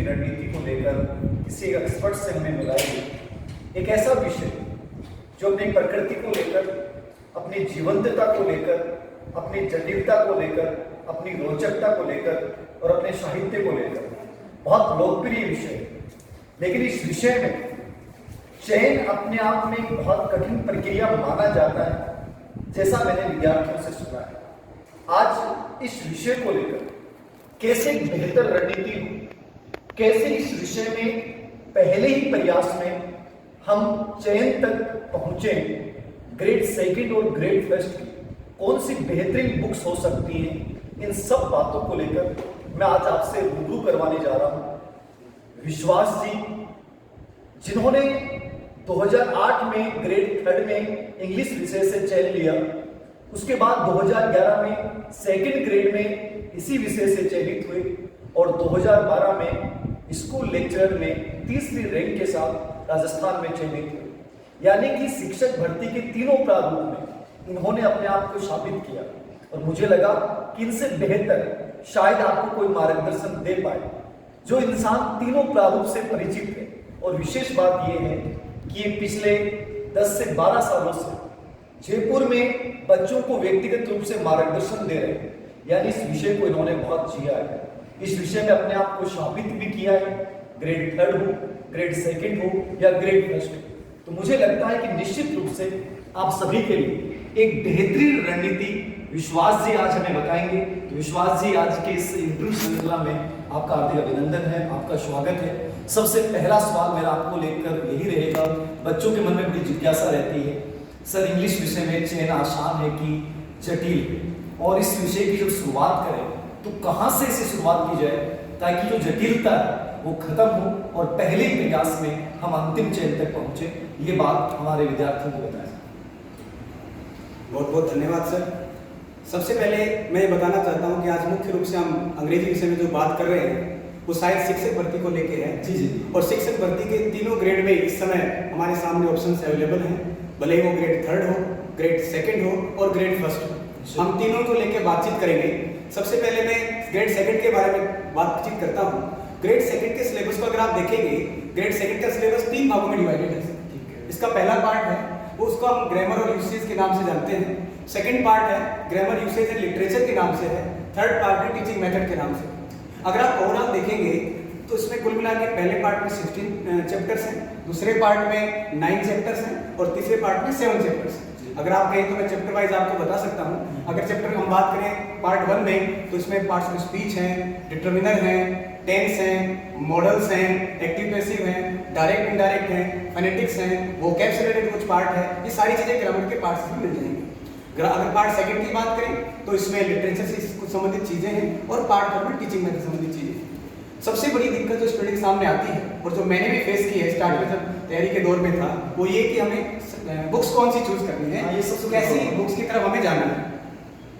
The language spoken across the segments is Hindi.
रणनीति को लेकर किसी एक्सपर्ट से हमें मिलाएगी। एक ऐसा विषय जो अपनी प्रकृति को लेकर, अपनी जीवंतता को लेकर, अपनी जटिलता को लेकर, अपनी रोचकता को लेकर और अपने साहित्य को लेकर बहुत लोकप्रिय विषय है। लेकिन इस विषय में चयन अपने आप में एक बहुत कठिन प्रक्रिया माना जाता है, जैसा मैंने विद्यार्थियों से सुना है। आज इस विषय को लेकर कैसे एक बेहतर रणनीति हो, कैसे इस विषय में पहले ही प्रयास में हम चयन तक पहुंचे, ग्रेड सेकंड और ग्रेड फर्स्ट की कौन सी बेहतरीन बुक्स हो सकती हैं, इन सब बातों को लेकर मैं आज आपसे रूबरू करवाने जा रहा हूं। विश्वास जी, जिन्होंने 2008 में ग्रेड थर्ड में इंग्लिश विषय से चयन लिया, उसके बाद 2011 में सेकंड ग्रेड में इसी विषय से चयनित हुए और 2012 में स्कूल लेक्चरर में तीसरी रैंक के साथ राजस्थान में चयनित हुए। यानी कि शिक्षक भर्ती के तीनों प्रारूप में इन्होंने अपने आप को साबित किया और मुझे लगा कि इनसे बेहतर शायद आपको कोई मार्गदर्शन दे पाए जो इंसान तीनों प्रारूप से परिचित है। और विशेष बात यह है कि ये पिछले 10 से 12 सालों से जयपुर में बच्चों को व्यक्तिगत रूप से मार्गदर्शन दे रहे हैं। यानी इस विषय को इन्होंने बहुत जिया है, इस विषय में अपने आप को साबित भी किया है, ग्रेड थर्ड हो, ग्रेड सेकंड हो या ग्रेड फर्स्ट हो। तो मुझे लगता है कि निश्चित रूप से आप सभी के लिए एक बेहतरीन रणनीति विश्वास जी आज हमें बताएंगे। तो विश्वास जी, आज के इस इंटरव्यू श्रृंखला में आपका हार्दिक अभिनंदन है, आपका स्वागत है। सबसे पहला सवाल मेरा आपको लेकर यही रहेगा, बच्चों के मन में बड़ी जिज्ञासा रहती है, सर इंग्लिश विषय में चयन आसान है कि जटिल, और इस विषय की जब शुरुआत करें तो कहाँ से इसे शुरुआत की जाए ताकि जो जटिलता है वो खत्म हो और पहले प्रयास में हम अंतिम चयन तक पहुंचे। ये बात हमारे विद्यार्थियों को बताएं। बहुत बहुत धन्यवाद सर। सबसे पहले मैं ये बताना चाहता हूँ कि आज मुख्य रूप से हम अंग्रेजी विषय में जो बात कर रहे हैं वो शायद शिक्षक भर्ती को लेके है। जी। और शिक्षक भर्ती के तीनों ग्रेड में इस समय हमारे सामने ऑप्शंस अवेलेबल हैं, भले ही वो ग्रेड थर्ड हो, ग्रेड सेकंड हो और ग्रेड फर्स्ट हो। हम तीनों को लेकर बातचीत करेंगे। सबसे पहले मैं ग्रेड सेकंड के बारे में बातचीत करता हूँ। ग्रेड सेकंड के सिलेबस को अगर आप देखेंगे, ग्रेड सेकंड का सिलेबस 3 भागों में डिवाइडेड है। इसका पहला पार्ट है वो उसको हम ग्रामर और यूसेज के नाम से जानते हैं। सेकंड पार्ट है ग्रामर, यूसेज एंड लिटरेचर के नाम से है। थर्ड पार्ट है टीचिंग मेथड के नाम से। अगर आप ओवरऑल देखेंगे तो इसमें कुल मिला के पहले पार्ट में 16 चैप्टर्स हैं, दूसरे पार्ट में 9 चैप्टर्स हैं और तीसरे पार्ट में 7 चैप्टर्स हैं। अगर आप कहें तो मैं चैप्टर वाइज आपको बता सकता हूँ। अगर चैप्टर हम बात करें पार्ट 1 में तो इसमें पार्ट्स में स्पीच हैं, डिटर्मिनर हैं, टेंस हैं, मॉडल्स हैं, एक्टिव पैसिव हैं, डायरेक्ट इनडायरेक्ट हैं, फोनेटिक्स हैं, वोकैब से रिलेटेड कुछ पार्ट है। ये सारी चीजें ग्रामर के पार्ट्स में मिल जाएंगी। अगर पार्ट सेकंड की बात करें तो इसमें लिटरेचर से कुछ संबंधित चीजें हैं और पार्ट 4 में टीचिंग मेथड संबंधित चीजें। सबसे बड़ी दिक्कत जो स्टूडेंट के सामने आती है और जो मैंने भी फेस की है स्टार्ट में जब तैयारी के दौर में था, वो ये कि हमें बुक्स कौन सी चूज करनी है, ये सबसे कैसी बुक्स की तरफ हमें जाना है।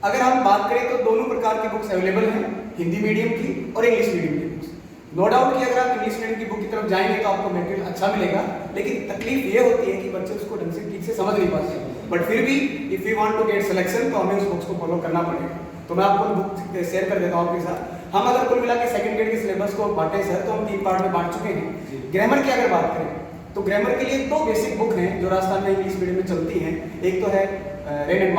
अगर हम बात करें तो दोनों प्रकार की बुक्स अवेलेबल हैं, हिंदी मीडियम की और इंग्लिश मीडियम की बुक्स। नो डाउट कि अगर आप इंग्लिश मीडियम की बुक की तरफ जाएंगे तो आपको मटेरियल अच्छा मिलेगा, लेकिन तकलीफ ये होती है कि बच्चे उसको ढंग से ठीक से समझ नहीं पाते। बट फिर भी if you want to get selection तो हमें उस बुक्स को फॉलो करना पड़ेगा। तो मैं आपको बुक शेयर कर देता हूँ आपके साथ। हम अगर कुल मिला के सेकंड ग्रेड के सिलेबस को बांटे सर तो हम 3 पार्ट में बांट चुके हैं। ग्रामर की अगर बात करें तो ग्रामर के लिए 2 बेसिक बुक हैं जो राजस्थान में इंग्लिश मीडियम में चलती हैं। एक तो है रेन एंड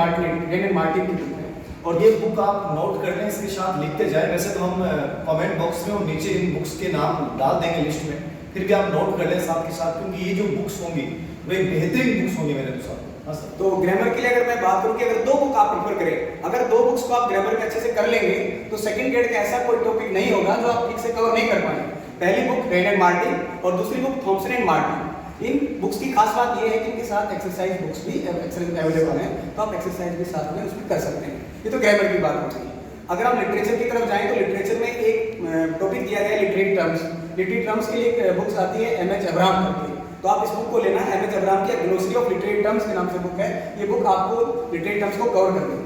मार्टिन की बुक है और ये बुक आप नोट कर लें, इसके साथ लिखते जाए। वैसे तो हम कमेंट बॉक्स में और नीचे इन बुक्स के नाम डाल देंगे लिस्ट में, फिर भी आप नोट कर लें साथ के साथ, क्योंकि ये जो बुक्स होंगी वे बेहतरीन बुक्स होंगी मेरे अनुसार। तो ग्रामर के लिए अगर मैं बात करूं कि अगर 2 बुक आप प्रेफर करें, अगर 2 बुक्स को आप ग्रामर में अच्छे से कर लेंगे तो सेकंड ग्रेड का ऐसा कोई टॉपिक नहीं होगा जो आप ठीक से कवर नहीं कर पाएंगे। पहली बुक रेन एंड मार्टिन और दूसरी book Thomson and Martin. In books की खास बात यह है कि इनके साथ एक्सरसाइज बुक्स भी अवेलेबल हैं, तो आप एक्सरसाइज भी साथ में उसमें कर सकते हैं। ये तो ग्रामर की बात होती है। अगर हम लिटरेचर की तरफ जाएं तो लिटरेचर में एक टॉपिक दिया गया है लिटरेरी टर्म्स। लिटरेरी टर्म्स के लिए एक बुक्स आती है एमएच अब्राहम करके, तो आप इस बुक को लेना है। एमएच अब्राहम की ग्लोसरी ऑफ लिटरेरी टर्म्स के नाम से बुक है। ये बुक आपको लिटरेरी टर्म्स को कवर कर देगी।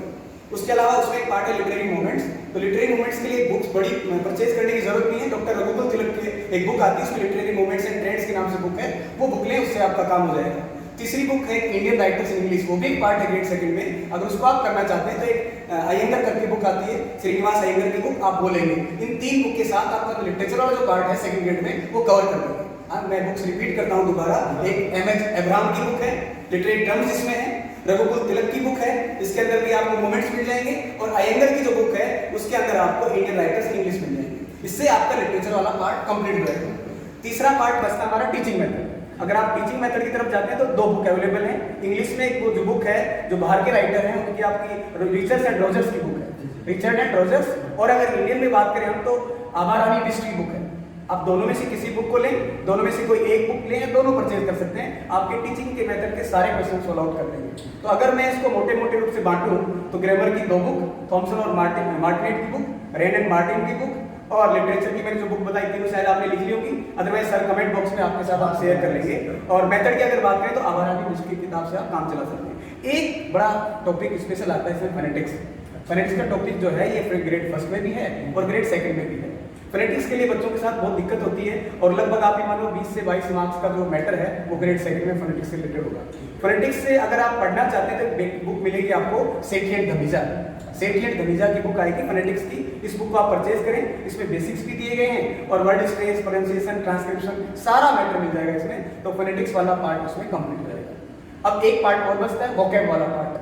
उसके अलावा उसमें एक पार्ट है लिटरेरी मूवमेंट्स। तो लिटरेरी मूवमेंट्स के लिए बुक्स बड़ी परचेज करने की जरूरत नहीं है। डॉक्टर रघुकुल तिलक की एक बुक आती है, उसमें लिटरेरी मूवमेंट्स एंड ट्रेंड्स के नाम से बुक है, वो बुक लें, उससे आपका काम हो जाएगा। तीसरी बुक है इंडियन राइटर्स इन इंग्लिश, वो भी एक पार्ट है ग्रेड सेकंड में। अगर उसको आप करना चाहते हैं तो एक अयंगर करके बुक आती है, श्रीनिवास अयंगर की बुक, आप वो लेंगे। इन 3 बुक के साथ आपका लिटरेचर वाला जो पार्ट है सेकंड ग्रेड में वो कवर कर देंगे। हाँ, मैं बुक्स रिपीट करता हूँ दोबारा। एक एमएच एब्राहम की बुक है, लिटरेरी टर्म्स इसमें है। रघुकुल तिलक की बुक है, इसके अंदर भी आपको मोमेंट्स मिल जाएंगे। और अयंगर की जो बुक है उसके अंदर आपको इंडियन राइटर्स इंग्लिश मिल जाएंगे। इससे आपका लिटरेचर वाला पार्ट कंप्लीट हो जाएगा। तीसरा पार्ट बचता हमारा टीचिंग मेथड। अगर आप टीचिंग मेथड की तरफ जाते हैं तो 2 बुक अवेलेबल हैं। इंग्लिश में एक जो बुक है जो बाहर के राइटर हैं उनकी आपकी रिचर्ड्स एंड रोजर्स की बुक है, रिचर्ड एंड रोजर्स। और अगर इंडियन में बात करें हम तो आभा रानी बिष्ट की बुक है। आप दोनों में से किसी बुक को लें, दोनों में से कोई एक बुक लें या दोनों परचेज कर सकते हैं। आपके टीचिंग के मेथड के सारे क्वेश्चन सॉल्व आउट कर देंगे। तो अगर मैं इसको मोटे मोटे रूप से बांटूं तो ग्रामर की 2 बुक, थॉमसन और मार्टिनेट की बुक, रेन एंड मार्टिन की बुक, और लिटरेचर की मैंने जो बुक बताई तीनों शायद आपने लिख ली होगी, अदरवाइज सर कमेंट बॉक्स में आपके साथ आप शेयर कर लेंगे। और मेथड की अगर बात करें तो आभा रानी बिष्ट की किताब से आप काम चला सकते हैं। एक बड़ा टॉपिक स्पेशल आता है इसमें फोनेटिक्स। फोनेटिक्स का टॉपिक जो है ये ग्रेड फर्स्ट में भी है और ग्रेड सेकंड में भी है। फोनेटिक्स के लिए बच्चों के साथ बहुत दिक्कत होती है और लगभग आप ये मान लो 20 से 22 मार्क्स का जो मैटर है वो ग्रेड सेकंड में फोनेटिक्स से रिलेटेड होगा। फोनेटिक्स से अगर आप पढ़ना चाहते हैं तो बुक मिलेगी आपको सेठी एंड धमीजा। सेठी एंड धमीजा की बुक आएगी फोनेटिक्स की। इस बुक को आप परचेज करें, इसमें बेसिक्स भी दिए गए हैं और वर्ड स्ट्रेस, प्रोनाउंसिएशन, ट्रांसक्रिप्शन सारा मैटर मिल जाएगा इसमें। तो फोनेटिक्स वाला पार्ट उसमें कंप्लीट हो जाएगा। अब एक पार्ट और बचता है वोकैब वाला पार्ट।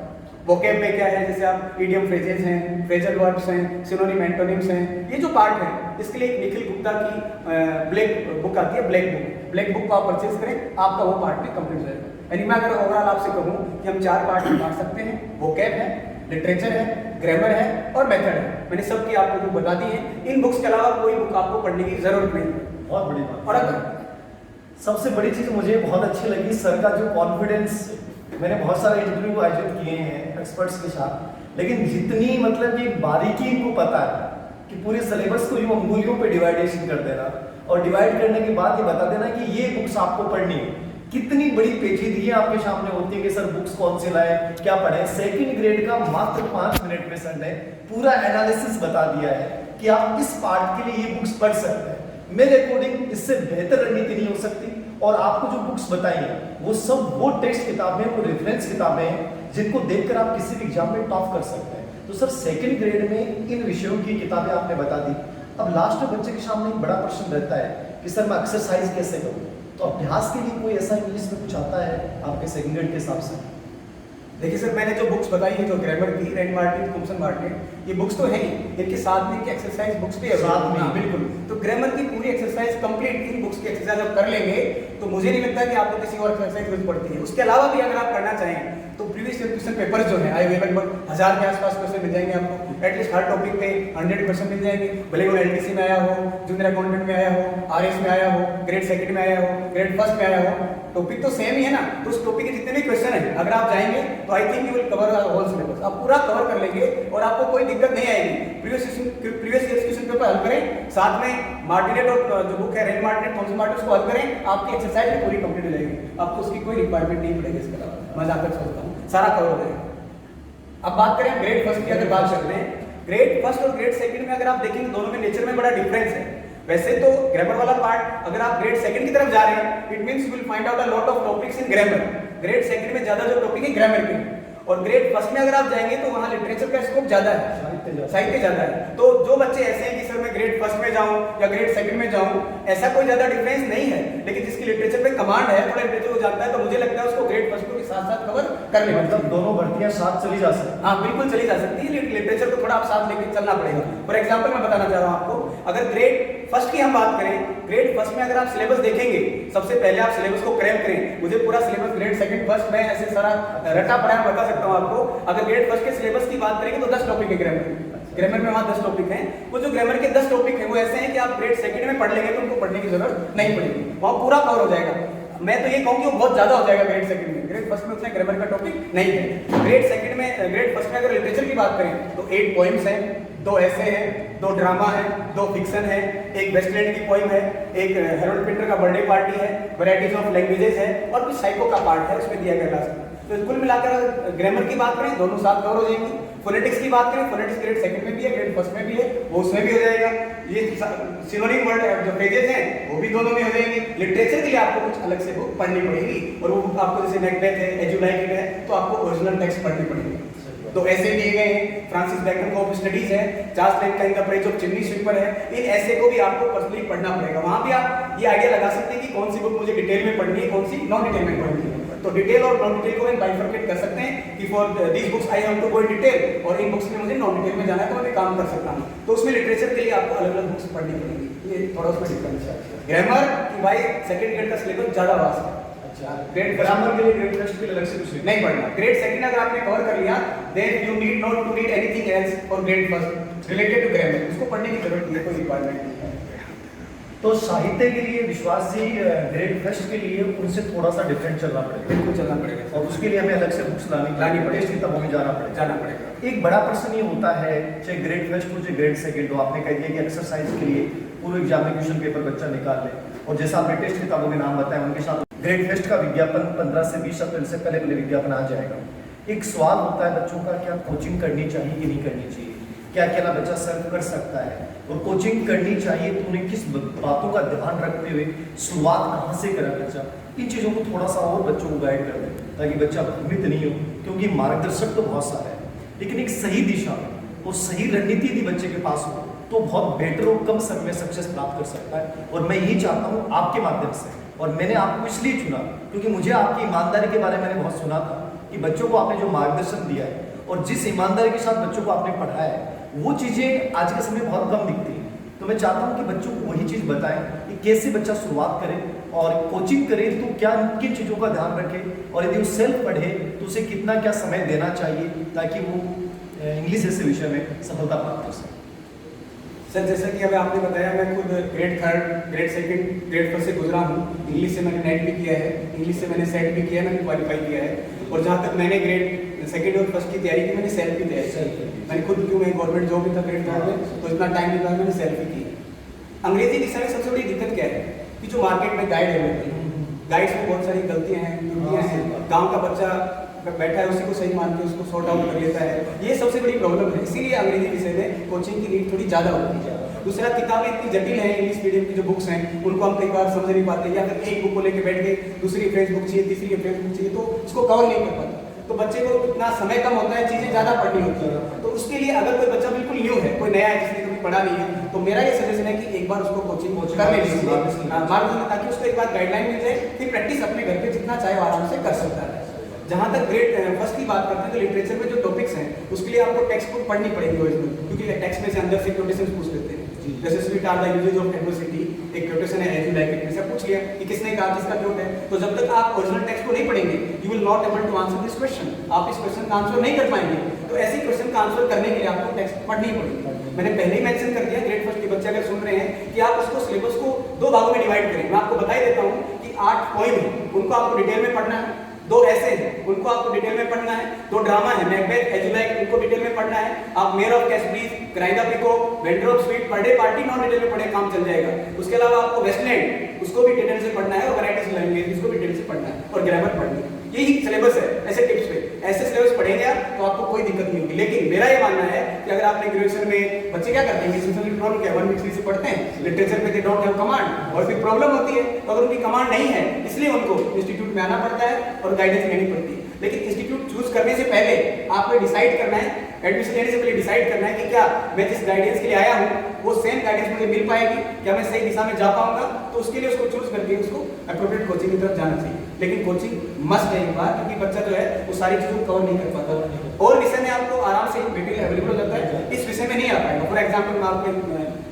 वोकैब में क्या है, जैसे आप इडियम फ्रेजेस हैं, फ्रेजल वर्ब्स हैं, सिनोनिम एंटोनिम्स हैं, ये जो पार्ट है इसके लिए एक निखिल गुप्ता की ब्लैक बुक आती है, ब्लैक बुक। ब्लैक बुक को आप परचेज करें, आपका वो पार्ट भी कंप्लीट हो जाएगा। यानी मैं अगर ओवरऑल आपसे कहूँ कि हम 4 पार्ट में बांट सकते हैं, वोकैब है, लिटरेचर है, ग्रामर है और मेथड है। मैंने सबकी आपको बुक बता दी है। इन बुक्स के अलावा कोई बुक आपको पढ़ने की जरूरत नहीं है। बहुत बड़ी बात। और अगर सबसे बड़ी चीज़ मुझे बहुत अच्छी लगी सर का जो कॉन्फिडेंस। मैंने बहुत सारे इंटरव्यू आयोजित किए हैं एक्सपर्ट्स के साथ, लेकिन जितनी मतलब कि बारीकी इनको पता है कि पूरे सिलेबस को यूँ अंगुलियों पे डिवाइडेशन कर देना और डिवाइड करने के बाद ये बता देना कि ये बुक्स आपको पढ़नी है। कितनी बड़ी पेचीदगी आपके सामने होती है कि सर बुक्स कौन से लाए, क्या पढ़े। सेकंड ग्रेड का मात्र 5 मिनट में सर ने पूरा एनालिसिस बता दिया है कि आप इस पार्ट के लिए ये बुक्स पढ़ सकते हैं। मेरे अकॉर्डिंग इससे बेहतर रणनीति नहीं हो सकती। और आपको जो बुक्स बताई हैं वो सब वो टेक्स्ट किताबें, वो रेफरेंस किताबें हैं जिनको देखकर आप किसी भी एग्जाम में टॉप कर सकते हैं। तो सर सेकंड ग्रेड में इन विषयों की किताबें आपने बता दी। अब लास्ट में बच्चे के सामने एक बड़ा प्रश्न रहता है कि सर मैं एक्सरसाइज कैसे करूँ। तो अभ्यास के लिए कोई ऐसा इंग्लिश में कुछ आता है आपके सेकंड ग्रेड के हिसाब से? देखिए सर, मैंने जो बुक्स बताई है, जो ग्रामर की, रेन मार्टिन, थॉमसन मार्टिन, ये बुक्स तो है ही, इनके साथ में एक्सरसाइज बुक्स भी है साथ में। बिल्कुल। तो ग्रामर की पूरी एक्सरसाइज कंप्लीट इन बुक्स की एक्सरसाइज आप कर लेंगे तो मुझे नहीं लगता कि आपको किसी और एक्सरसाइज की जरूरत पड़ती है। उसके अलावा भी अगर आप करना चाहें तो प्रीवियस ईयर क्वेश्चन पेपर जो है आए हुए लगभग 1000 के आसपास क्वेश्चन मिल जाएंगे आपको। एटलीस्ट हर टॉपिक पे 100 क्वेश्चन मिल जाएंगे, भले वो एलटीसी में आया हो, जूनियर अकाउंटेंट में आया हो, आरएस में आया हो, ग्रेड सेकंड में आया हो, ग्रेड फर्स्ट में आया हो, टॉपिक तो सेम ही है ना। तो उस टॉपिक के जितने भी क्वेश्चन है अगर आप जाएंगे तो I think you will cover whole syllabus. आप पूरा कवर कर लेंगे और आपको कोई दिक्कत नहीं आएगी। प्रीवियस ईयर क्वेश्चन पेपर हल करें, साथ में मार्टिनेट और जो बुक है रेन मार्टिनेट, थॉमसन मार्टिन, उसको हल करें, आपकी एक्सरसाइज भी पूरी कंप्लीट हो जाएगी। आपको उसकी कोई रिक्वायरमेंट नहीं पड़ेगी। इसके अलावा मैं जाकर सोचता हूँ सारा कवर हो जाएगा। अब बात करें ग्रेड फर्स्ट की, अगर बात करते हैं ग्रेड फर्स्ट और ग्रेड सेकंड में अगर आप देखेंगे दोनों में नेचर में बड़ा डिफरेंस है। वैसे तो ग्रामर वाला पार्ट अगर आप ग्रेड सेकंड की तरफ जा रहे हैं, it means you will find out a lot of topics in grammar. Grade second में ज्यादा जो टॉपिक है ग्रामर के, और ग्रेड फर्स्ट में अगर आप जाएंगे तो वहां लिटरेचर का स्कोप ज्यादा है, साहित्य ज्यादा है। तो जो बच्चे ऐसे हैं कि सर मैं ग्रेड फर्स्ट में जाऊं या ग्रेड सेकंड में जाऊं, ऐसा कोई ज्यादा डिफरेंस नहीं है। लेकिन जिसकी लिटरेचर पे कमांड है, थोड़ा लिटरेचर को जानता है, तो मुझे लगता है उसको ग्रेड फर्स्ट के साथ साथ कवर कर लेना। मतलब दोनों भर्तियां साथ चली जा सकती हैं? हाँ बिल्कुल चली जा सकती है। लिटरेचर को थोड़ा आप साथ लेके चलना पड़ेगा। फॉर एग्जाम्पल मैं बताना चाह रहा हूँ आपको, अगर ग्रेड फर्स्ट की हम बात करें, ग्रेड फर्स्ट में अगर आप सिलेबस देखेंगे, सबसे पहले आप सिलेबस को क्रैक करें। मुझे पूरा सिलेबस ग्रेड सेकंड फर्स्ट में ऐसे सारा रटा पड़ा है, बता सकता हूँ आपको। अगर ग्रेड फर्स्ट के सिलेबस की बात करेंगे तो 10 टॉपिक है ग्रामर में, वहाँ 10 टॉपिक हैं। वो जो ग्रामर के 10 टॉपिक हैं वो ऐसे हैं कि आप ग्रेड सेकंड में पढ़ लेंगे तो उनको पढ़ने की जरूरत नहीं पड़ेगी, वहाँ पूरा कवर हो जाएगा। मैं तो ये कहूँ कि वो बहुत ज्यादा हो जाएगा ग्रेड सेकंड में। ग्रेड फर्स्ट में उतना ग्रामर का टॉपिक नहीं है। ग्रेड सेकंड में, ग्रेड फर्स्ट में अगर लिटरेचर की बात करें तो 8 पोएम्स हैं, 2 ऐसे हैं, 2 ड्रामा है, 2 फिक्शन है, एक वेस्टलैंड की पोइम है, एक हेरोल्ड पिंटर का बर्थडे पार्टी है, वैरायटीज ऑफ लैंग्वेजेस है और कुछ साइको का पार्ट है उसमें दिया गया क्लास। तो कुल मिलाकर ग्रामर की बात करें दोनों साथ कवर हो जाएंगी। फोनेटिक्स की बात करें, फोनेटिक्स ग्रेड सेकंड में भी है, ग्रेड फर्स्ट में भी है, वो उसमें भी हो जाएगा। ये सिनोनिम वर्ड जो पेजेस हैं वो भी दोनों में हो जाएंगे। लिटरेचर के लिए आपको कुछ अलग से बुक पढ़नी पड़ेगी, और वो बुक आपको जैसे मैकबेथ है, एज यू लाइक इट है, तो आपको ओरिजिनल टेक्स्ट पढ़नी पड़ेगी। तो ऐसे दिए गए हैं, फ्रांसिस बैकन का स्टडीज है, चार्ल्स लैंगटन का प्रेज ऑफ चिमनी स्वीपर है, इन ऐसे को भी आपको पर्सनली पढ़ना पड़ेगा। वहां भी आप ये आइडिया लगा सकते हैं कि कौन सी बुक मुझे डिटेल में पढ़नी है, कौन सी नॉन डिटेल में पढ़नी है। तो डिटेल और नॉन डिटेल को हम बाइफरकेट कर सकते हैं कि for these books I have to go in detail, और इन बुक्स में मुझे नॉन डिटेल में जाना है तो मैं काम कर सकता हूं। तो उसमें लिटरेचर के लिए आपको अलग अलग बुक्स पढ़नी पड़ेगी। ये थोड़ा उसमें डिफरेंस है। ग्रामर की भाई सेकंड ग्रेड का सिलेबस ज्यादा वास्ट है। ग्रेड ग्रामर के लिए ग्रेड फर्स्ट के लिए अलग से कुछ नहीं पढ़ना। ग्रेड सेकंड अगर आपने कवर कर लिया, then you need not to read anything else for grade first related to grammar. उसको पढ़ने की जरूरत नहीं है, कोई रिक्वायरमेंट नहीं है। तो साहित्य के लिए विश्वास जी ग्रेड फर्स्ट के लिए उनसे थोड़ा सा डिफरेंट चलना पड़ेगा, बिल्कुल चलना पड़ेगा, और उसके लिए हमें अलग से बुक्स लानी पड़ेगी, टेस्ट किताबों में जाना पड़ेगा। एक बड़ा प्रश्न ये होता है, चाहे ग्रेड फर्स्ट हो चाहे ग्रेड सेकंड हो, आपने कह दिया कि एक्सरसाइज के लिए पूर्व एग्जामिनेशन पेपर बच्चा निकाल ले, और जैसा आपने टेस्ट किताबों के नाम बताए उनके साथ ग्रेड फर्स्ट का विज्ञापन 15 से 20 अप्रैल से पहले विज्ञापन आ जाएगा। एक सवाल होता है बच्चों का, क्या कोचिंग करनी चाहिए कि नहीं करनी चाहिए, क्या अकेला बच्चा सर्व कर सकता है, और कोचिंग करनी चाहिए तो उन्हें किस बातों का ध्यान रखते हुए शुरुआत कहाँ से करें बच्चा। इन चीज़ों को थोड़ा सा और बच्चों को गाइड कर दें ताकि बच्चा भ्रमित नहीं हो, क्योंकि मार्गदर्शक तो बहुत सारा है, लेकिन एक सही दिशा में और सही रणनीति यदि बच्चे के पास हो तो बहुत बेटर और कम समय में सक्सेस प्राप्त कर सकता है। और मैं यही चाहता हूँ आपके माध्यम से, और मैंने आपको इसलिए चुना क्योंकि मुझे आपकी ईमानदारी के बारे में मैंने बहुत सुना था कि बच्चों को आपने जो मार्गदर्शन दिया है और जिस ईमानदारी के साथ बच्चों को आपने पढ़ाया है, वो चीज़ें आज के समय बहुत कम दिखती हैं। तो मैं चाहता हूँ कि बच्चों को वही चीज़ बताएं कि कैसे बच्चा शुरुआत करे, और कोचिंग करे तो क्या किन चीज़ों का ध्यान रखे, और यदि वो सेल्फ पढ़े तो उसे कितना क्या समय देना चाहिए ताकि वो इंग्लिश जैसे विषय में सफलता प्राप्त कर सके। सर जैसा कि अभी आपने बताया, मैं खुद grade third, grade second, grade first से गुजरा हूँ। इंग्लिश से मैंने नेट भी किया है, इंग्लिश से मैंने सेट भी किया है, मैंने क्वालिफाई किया है, और जहाँ तक मैंने ग्रेड सेकंड और फर्स्ट की तैयारी की, मैंने सेल्फ की तैयारी की। मैंने खुद, क्यों मैं गवर्नमेंट जॉब भी था ग्रेड थर्ड में, तो इतना टाइम निकाला मैंने सेल्फ की। अंग्रेजी विषय में सबसे बड़ी दिक्कत क्या है कि जो मार्केट में गाइड है, गाइड्स में बहुत सारी गलतियाँ हैं, त्रुटियाँ हैं, गाँव का बच्चा बैठा है उसी को सही मान के उसको सॉर्ट आउट कर लेता है, ये सबसे बड़ी प्रॉब्लम है। इसीलिए अंग्रेजी विषय में कोचिंग की नीड थोड़ी ज़्यादा होती है। दूसरा, किताबें इतनी जटिल है, इंग्लिश मीडियम की जो बुक्स हैं उनको हम कई बार समझ नहीं पाते, या फिर एक बुक को लेकर बैठ गए, दूसरी रेफरेंस बुक चाहिए, तीसरी रेफरेंस बुक चाहिए, तो उसको कवर नहीं कर पाते। तो बच्चे को इतना समय कम होता है, चीज़ें ज़्यादा पढ़नी होती है। तो उसके लिए अगर कोई बच्चा बिल्कुल न्यू है, कोई नया है जिसने कभी पढ़ा नहीं है, तो मेरा ये सजेशन है कि एक बार उसको कोचिंग करने दीजिए मार्गदर्शन, ताकि उसको एक बार गाइडलाइन मिल जाए, फिर प्रैक्टिस अपने घर पे जितना चाहे आराम से कर सकता है। जहाँ तक ग्रेड फर्स्ट की बात करते हैं, तो लिटरेचर में जो टॉपिक्स हैं उसके लिए आपको टेक्स्ट बुक पढ़नी पड़ेगी ओरिजिनल, क्योंकि टेक्स्ट में से अंदर से क्वोटेशंस पूछ लेते हैं। जैसे sweet are the uses of adversity, एक क्वोटेशन है एज यू लाइक इट में से पूछ लिया कि किसने कहा, किसका क्वोट है। तो जब तक आप ओरिजिनल टेक्स्ट को नहीं पढ़ेंगे, you will not able to answer this question, आप इस क्वेश्चन का आंसर नहीं कर पाएंगे। तो ऐसे क्वेश्चन का आंसर करने के लिए आपको टेक्स्ट पढ़नी पड़ेगी। मैंने पहले ही मेंशन कर दिया, ग्रेड फर्स्ट के बच्चे अगर सुन रहे हैं कि आप उसको सिलेबस को 2 भागों में डिवाइड करें। मैं आपको बता ही देता हूँ कि 8 पोएम है, उनको आपको डिटेल में पढ़ना है, 2 ऐसे हैं उनको आपको डिटेल में पढ़ना है, 2 ड्रामा है मैकबेथ, एज यू लाइक, उनको डिटेल में पढ़ना है। आप mayor of Casterbridge, cry the peacock, vendor of sweet, पर डे पार्टी नॉन डिटेल में पढ़े काम चल जाएगा। उसके अलावा आपको वेस्टलैंड, उसको भी डिटेल से पढ़ना है, और वैराइटीज लैंग्वेज, उसको भी डिटेल से पढ़ना है, और ग्रामर पढ़नी है। यही सिलेबस है। ऐसे टिप्स पे ऐसे सिलेबस पढ़ेंगे आप तो आपको कोई दिक्कत नहीं होगी। लेकिन मेरा ये मानना है कि अगर आपने ग्रेजुएशन में, बच्चे क्या करते हैं, सिंपल प्रॉब्लम क्या 1 वीक से पढ़ते हैं, लिटरेचर पे दे डोंट हैव कमांड, और फिर प्रॉब्लम होती है। तो अगर उनकी कमांड नहीं है, इसलिए उनको इंस्टीट्यूट में आना पड़ता है और गाइडेंस लेनी पड़ती है। लेकिन इंस्टीट्यूट चूज करने से पहले आपको डिसाइड करना है, एडमिशन लेने से पहले डिसाइड करना है कि क्या मैं जिस गाइडेंस के लिए आया हूँ वो सेम गाइडेंस मुझे मिल पाएगी, क्या मैं सही दिशा में जा पाऊंगा। तो उसके लिए उसको चूज करके उसको अप्रोप्रिएट कोचिंग की तरफ जाना चाहिए। लेकिन कोचिंग मस्ट है एक बार, क्योंकि बच्चा जो है वो सारी चीजों को कवर नहीं कर पाता। और विषय में आपको आराम से मटेरियल अवेलेबल हो जाता है, इस विषय में नहीं आ पाएगा। फॉर एग्जाम्पल मैं आपको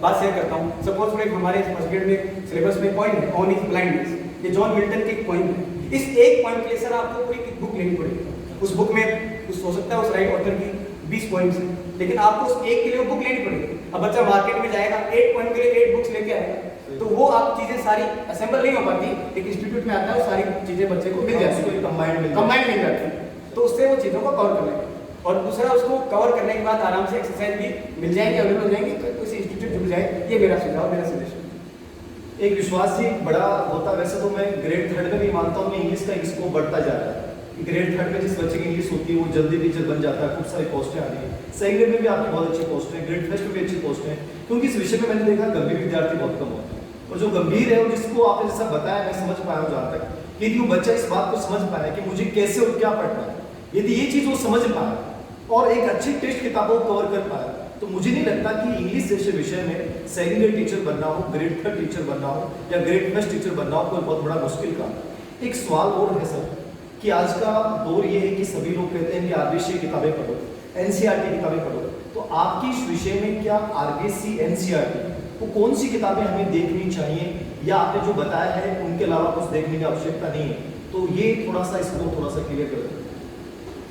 बात शेयर करता हूँ। सपोज फॉर हमारे फर्स्ट ग्रेड में सिलेबस में पॉइंट है ऑन इज ब्लाइंडनेस, ये जॉन मिल्टन के एक पॉइंट है। इस एक पॉइंट के लिए सर आपको पूरी बुक लेनी पड़ेगी। उस बुक में उस हो सकता है उस राइट ऑथर की 20 पॉइंट्स हैं, लेकिन आपको उस एक के लिए वो बुक लेनी पड़ेगी। अब बच्चा मार्केट में जाएगा 8 पॉइंट के लिए 8 बुक्स लेके आएगा, तो वो आप चीजें सारी असेंबल नहीं हो पाती। एक इंस्टीट्यूट में आता है, सारी चीजें बच्चे को मिल जाती है, कंबाइंड मिल जाती है, तो उससे वो चीजों को कवर कर लेगा। और दूसरा, उसको कवर करने के बाद आराम से एक्सरसाइज भी मिल जाएंगे, अवेलेबल हो जाएंगे, तो किसी इंस्टीट्यूट जुड़ जाए। ये मेरा सुझाव, मेरा सजेशन। एक विश्वास ही बड़ा होता। वैसे तो मैं ग्रेड थर्ड में भी मानता हूँ कि इंग्लिश का स्कोप बढ़ता जा रहा है, ग्रेड थर्ड में जिस बच्चे की इंग्लिश होती है वो जल्दी टीचर बन जाता है, खूब सारी पोस्टें आ रही है। सेकंड ग्रेड में भी आपकी बहुत अच्छी पोस्ट है, ग्रेड फर्स्ट में भी अच्छी पोस्ट है, क्योंकि इस विषय में मैंने देखा गंभीर विद्यार्थी बहुत कम होते हैं। और जो गंभीर है और जिसको आपने जैसा बताया मैं समझ पाया हूँ जहाँ तक, यदि वो बच्चा इस बात को समझ पाया कि मुझे कैसे और क्या पढ़ना है, यदि ये चीज़ वो समझ पाया और एक अच्छी टेस्ट किताबों को कवर कर पाया, तो मुझे नहीं लगता कि इंग्लिश जैसे विषय में सेकंड ग्रेड टीचर बनना हो, ग्रेड थर्ड टीचर बनना हो या ग्रेड फर्स्ट टीचर बनना हो कोई बहुत बड़ा मुश्किल काम। एक सवाल और है सर कि आज का दौर ये है कि सभी लोग कहते हैं कि आरबीसी किताबें पढ़ो, एनसीईआरटी किताबें पढ़ो, तो आपकी इस विषय में क्या आरबीसी एनसीईआरटी वो कौन सी किताबें हमें देखनी चाहिए, या आपने जो बताया है उनके अलावा कुछ देखने की आवश्यकता नहीं है, तो ये थोड़ा सा इसको थोड़ा सा क्लियर कर दें।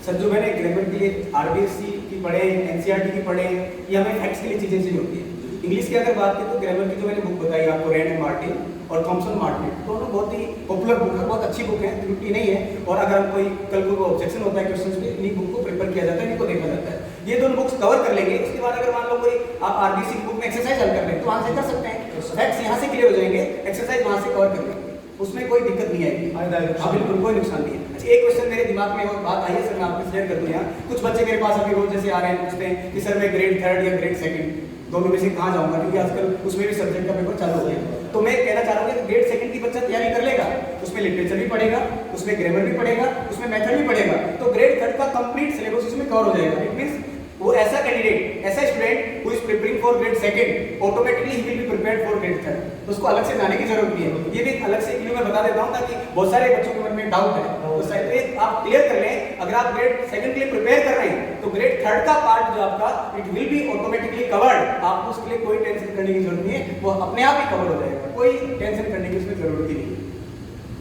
सर जो मैंने ग्रामर के लिए आरबीएससी की पढ़े, एनसीईआरटी की पढ़े, ये हमें फैक्ट्स के लिए चीज़ें चाहिए होती है। इंग्लिश की अगर बात करें तो ग्रामर की जो मैंने बुक बताई आपको, रैंड एंड मार्टिन और थॉमसन मार्टिन, दोनों बहुत ही पॉपुलर बुक है, बहुत अच्छी बुक है, त्रुटि नहीं है। और अगर हम कोई कल को ऑब्जेक्शन होता है क्वेश्चन पे, इन्हीं बुक को प्रेफर किया जाता है, इन्हीं को देखा जाता है। ये दोनों बुक्स कवर कर लेंगे, उसके बाद अगर मान लो कोई आप आरबीसी की बुक में एक्सरसाइज हल कर लें तो वहाँ से कर सकते हैं, फैक्ट्स यहाँ से क्लियर हो जाएंगे, एक्सरसाइज वहाँ से कवर कर लेंगे, उसमें कोई दिक्कत नहीं आएगी। हाँ बिल्कुल, कोई नुकसान नहीं है। अच्छा, एक क्वेश्चन मेरे दिमाग में और बात आई है सर, मैं आपको शेयर कर दूं यहाँ। कुछ बच्चे मेरे पास अभी रोज जैसे आ रहे हैं, पूछते हैं कि सर मैं ग्रेड थर्ड या ग्रेड सेकंड दोनों में से कहाँ जाऊंगा, क्योंकि आजकल उसमें भी सब्जेक्ट का पेपर चालू हो गया। तो मैं कहना चाह रहा हूँ कि ग्रेड सेकंड की बच्चा तैयारी कर लेगा, उसमें लिटरेचर भी पढ़ेगा, उसमें ग्रामर भी पढ़ेगा, उसमें मेथड भी पढ़ेगा, तो ग्रेड थर्ड का कंप्लीट सिलेबस उसमें कवर हो जाएगा। इट मींस वो ऐसा कैंडिडेट, ऐसा student who is preparing for grade second, automatically he will be prepared for grade third, तो उसको अलग से जाने की जरूरत नहीं है। ये भी अलग से क्यों मैं बता देता हूं ताकि बहुत सारे बच्चों के मन में डाउट है, तो साइड आप क्लियर कर लें। अगर आप ग्रेड सेकंड के लिए प्रिपेयर कर रहे हैं तो ग्रेड थर्ड का पार्ट जो आपका it will be automatically covered, आपको उसके लिए कोई टेंशन करने की जरूरत नहीं है, वो अपने आप ही कवर हो जाएगा, कोई टेंशन करने की उसमें जरूरत ही नहीं है।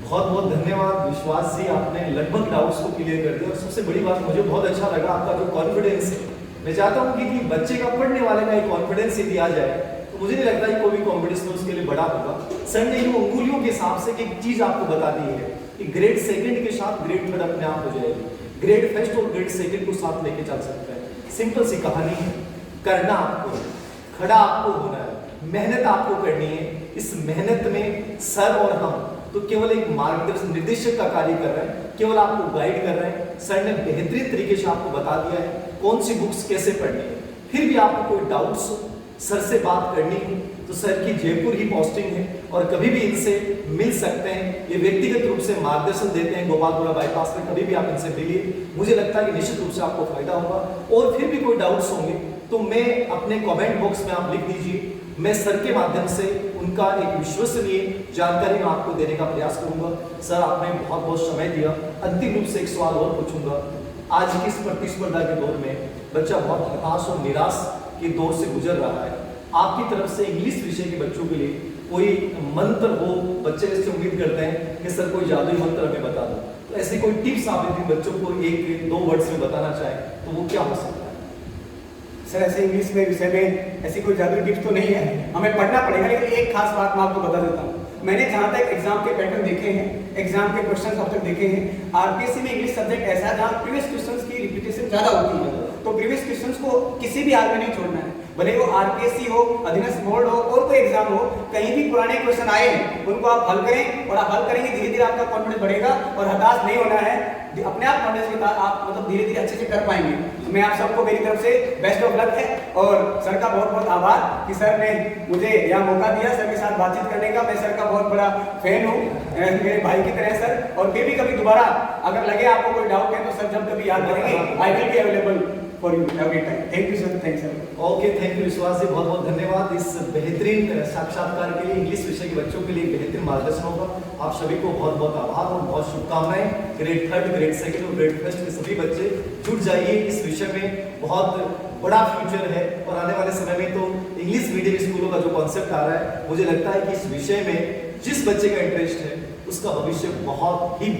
बहुत बहुत धन्यवाद विश्वास जी, आपने लगभग डाउट्स को क्लियर कर दिया। और सबसे बड़ी बात मुझे बहुत अच्छा लगा आपका जो कॉन्फिडेंस है। मैं चाहता हूँ कि बच्चे का, पढ़ने वाले का एक कॉन्फिडेंस यदि आ जाए तो मुझे नहीं लगता कि कोई भी कॉम्पिटिशन उसके लिए बड़ा होगा। सर ने यूं अंगुलियों के हिसाब से एक चीज आपको बता दी है कि ग्रेड सेकंड के साथ ग्रेड थर्ड अपने आप हो जाएगी, ग्रेड फर्स्ट और ग्रेड सेकंड को साथ लेके चल सकते हैं। सिंपल सी कहानी है, करना आपको, खड़ा आपको होना है, मेहनत आपको करनी है। इस मेहनत में सर और हम तो केवल एक मार्गदर्शन, निर्देशक का कार्य कर रहे हैं, केवल आपको गाइड कर रहे हैं। सर ने बेहतरीन तरीके से आपको बता दिया है कौन सी बुक्स कैसे पढ़नी है। फिर भी आपको कोई डाउट्स हो, सर से बात करनी है तो सर की जयपुर ही पोस्टिंग है और कभी भी इनसे मिल सकते हैं। ये व्यक्तिगत रूप से मार्गदर्शन देते हैं गोपालपुरा बाईपास में, कभी भी आप इनसे मिलिए, मुझे लगता है कि निश्चित रूप से आपको फायदा होगा। और फिर भी कोई डाउट्स होंगे तो मैं अपने कमेंट बॉक्स में आप लिख दीजिए, मैं सर के माध्यम से उनका एक विश्वसनीय जानकारी मैं आपको देने का प्रयास करूंगा। सर आपने बहुत बहुत समय दिया। अंतिम रूप से एक सवाल और पूछूंगा, आज की इस प्रतिस्पर्धा के दौर में बच्चा बहुत हताश और निराश के दौर से गुजर रहा है, आपकी तरफ से इंग्लिश विषय के बच्चों के लिए कोई मंत्र हो, बच्चे इससे उम्मीद करते हैं कि सर कोई जादुई मंत्र हमें बता दो, तो ऐसी कोई टिप्स आप यदि बच्चों को एक दो वर्ड्स में बताना चाहें तो वो क्या हो सकता है? सर ऐसे इंग्लिश में विषय में ऐसी कोई जादुई टिप्स तो नहीं है, हमें पढ़ना पड़ेगा। लेकिन एक खास बात मैं आपको बता देता हूँ, मैंने जहाँ तक एग्जाम के पैटर्न देखे हैं, एग्जाम के क्वेश्चन अब तक देखे हैं, आरपीएससी में इंग्लिश सब्जेक्ट ऐसा है जहाँ प्रीवियस क्वेश्चंस की रिपीटेशन ज्यादा होती है, तो प्रीवियस क्वेश्चंस को किसी भी हाल में नहीं छोड़ना है, भले वो आरपीएससी हो, अधीनस्थ बोर्ड हो और कोई एग्जाम हो, कहीं भी पुराने क्वेश्चन आए हैं उनको आप हल करें, और आप हल करेंगे धीरे धीरे आपका कॉन्फिडेंस बढ़ेगा और हताश नहीं होना है, अपने आप कॉन्फिडेंस के साथ आप मतलब धीरे धीरे अच्छे से कर पाएंगे। तो मैं आप सबको मेरी तरफ से बेस्ट ऑफ लक है, और सर का बहुत बहुत आभार कि सर ने मुझे यह मौका दिया सर के साथ बातचीत करने का। मैं सर का बहुत बड़ा फैन हूँ, मेरे भाई की तरह सर, और फिर भी कभी दोबारा अगर लगे आपको कोई डाउट है तो सर जब कभी याद करेंगे, I will be available for you every time. Thank you sir, thank sir. Okay, thank you विश्वास जी, बहुत बहुत धन्यवाद इस बेहतरीन साक्षात्कार के लिए। इंग्लिश विषय के बच्चों के लिए बेहतरीन मार्गदर्शन होगा। आप सभी को बहुत बहुत आभार और बहुत शुभकामनाएं। ग्रेड थर्ड, ग्रेड सेकंड और ग्रेड फर्स्ट के सभी बच्चे जुट जाइए, इस विषय में बहुत बड़ा फ्यूचर है, और आने वाले समय में तो इंग्लिश मीडियम स्कूलों का जो कॉन्सेप्ट आ रहा है, मुझे लगता है कि इस विषय में जिस बच्चे का इंटरेस्ट है उसका भविष्य बहुत ही